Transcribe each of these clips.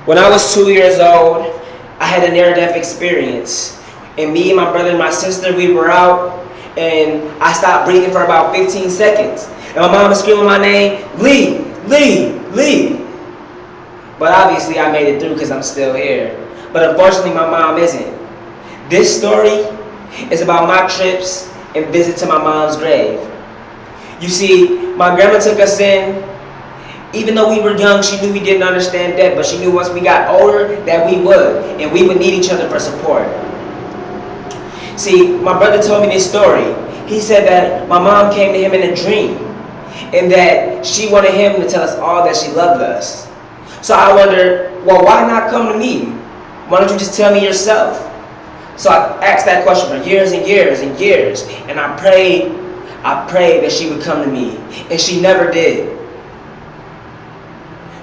When I was 2 years old, I had a near-death experience. And me and my brother and my sister, we were out, and I stopped breathing for about 15 seconds. And my mom was screaming my name, Lee, Lee, Lee. But obviously I made it through because I'm still here. But unfortunately my mom isn't. This story is about my trips and visit to my mom's grave. You see, my grandma took us in. Even though we were young, she knew we didn't understand death, but she knew once we got older that we would, and we would need each other for support. See, my brother told me this story. He said that my mom came to him in a dream, and that she wanted him to tell us all that she loved us. So I wondered, well, why not come to me? Why don't you just tell me yourself? So I asked that question for years and years and years, and I prayed that she would come to me, and she never did.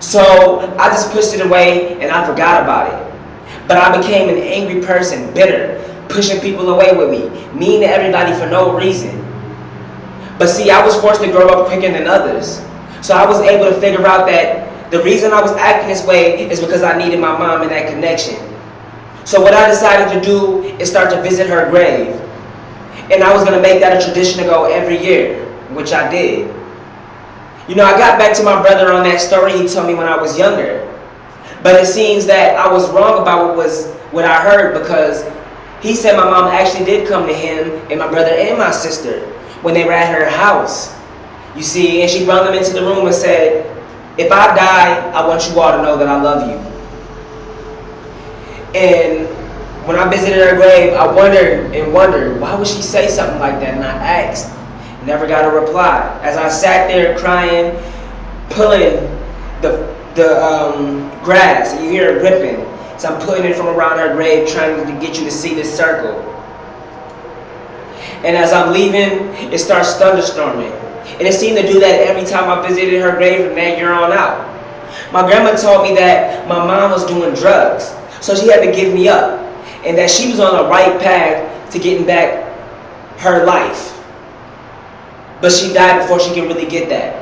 So I just pushed it away and I forgot about it. But I became an angry person, bitter, pushing people away with me, mean to everybody for no reason. But see, I was forced to grow up quicker than others. So I was able to figure out that the reason I was acting this way is because I needed my mom in that connection. So what I decided to do is start to visit her grave. And I was going to make that a tradition to go every year, which I did. You know, I got back to my brother on that story he told me when I was younger. But it seems that I was wrong about what I heard, because he said my mom actually did come to him and my brother and my sister when they were at her house. You see, and she brought them into the room and said, if I die, I want you all to know that I love you. And when I visited her grave, I wondered, why would she say something like that? And I asked. Never got a reply. As I sat there crying, pulling the grass, and you hear it ripping. So I'm pulling it from around her grave, trying to get you to see this circle. And as I'm leaving, it starts thunderstorming. And it seemed to do that every time I visited her grave from that year on out. My grandma told me that my mom was doing drugs, so she had to give me up, and that she was on the right path to getting back her life. But she died before she could really get that.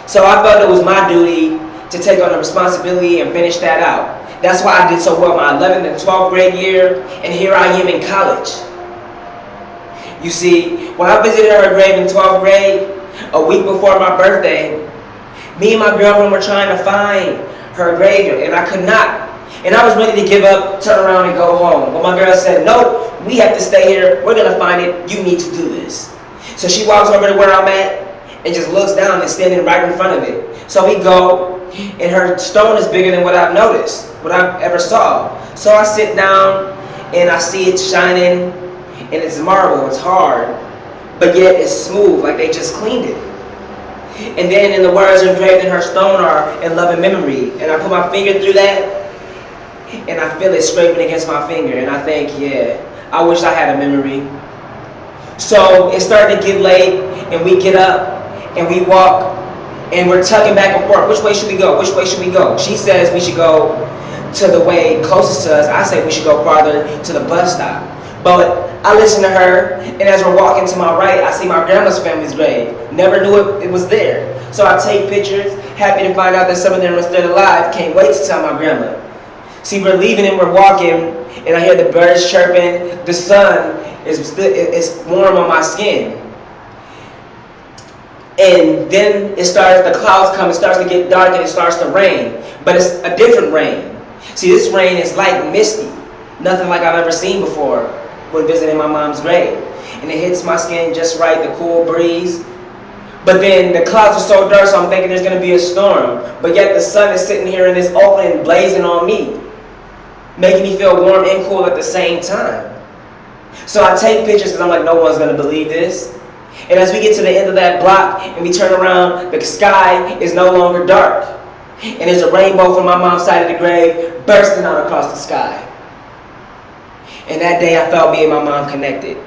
So I felt it was my duty to take on the responsibility and finish that out. That's why I did so well my 11th and 12th grade year, and here I am in college. You see, when I visited her grave in 12th grade, a week before my birthday, me and my girlfriend were trying to find her grave, and I could not. And I was ready to give up, turn around, and go home. But my girl said, no, we have to stay here. We're going to find it. You need to do this. So she walks over to where I'm at and just looks down and standing right in front of it. So we go, and her stone is bigger than what I've noticed, what I've ever saw. So I sit down and I see it shining, and it's marble, it's hard, but yet it's smooth, like they just cleaned it. And then in the words engraved in her stone are in love and memory. And I put my finger through that, and I feel it scraping against my finger, and I think, yeah, I wish I had a memory. So it started to get late, and we get up, and we walk, and we're tugging back and forth. Which way should we go? Which way should we go? She says we should go to the way closest to us. I say we should go farther to the bus stop. But I listen to her, and as we're walking to my right, I see my grandma's family's grave. Never knew it was there. So I take pictures, happy to find out that some of them are still alive. Can't wait to tell my grandma. See, we're leaving and we're walking, and I hear the birds chirping. The sun is warm on my skin. And then the clouds come, it starts to get dark, and it starts to rain. But it's a different rain. See, this rain is light and misty. Nothing like I've ever seen before when visiting my mom's grave. And it hits my skin just right, the cool breeze. But then the clouds are so dark, so I'm thinking there's going to be a storm. But yet the sun is sitting here in this open, blazing on me, making me feel warm and cool at the same time. So I take pictures because I'm like, no one's going to believe this. And as we get to the end of that block and we turn around, the sky is no longer dark. And there's a rainbow from my mom's side of the grave bursting out across the sky. And that day I felt me and my mom connected.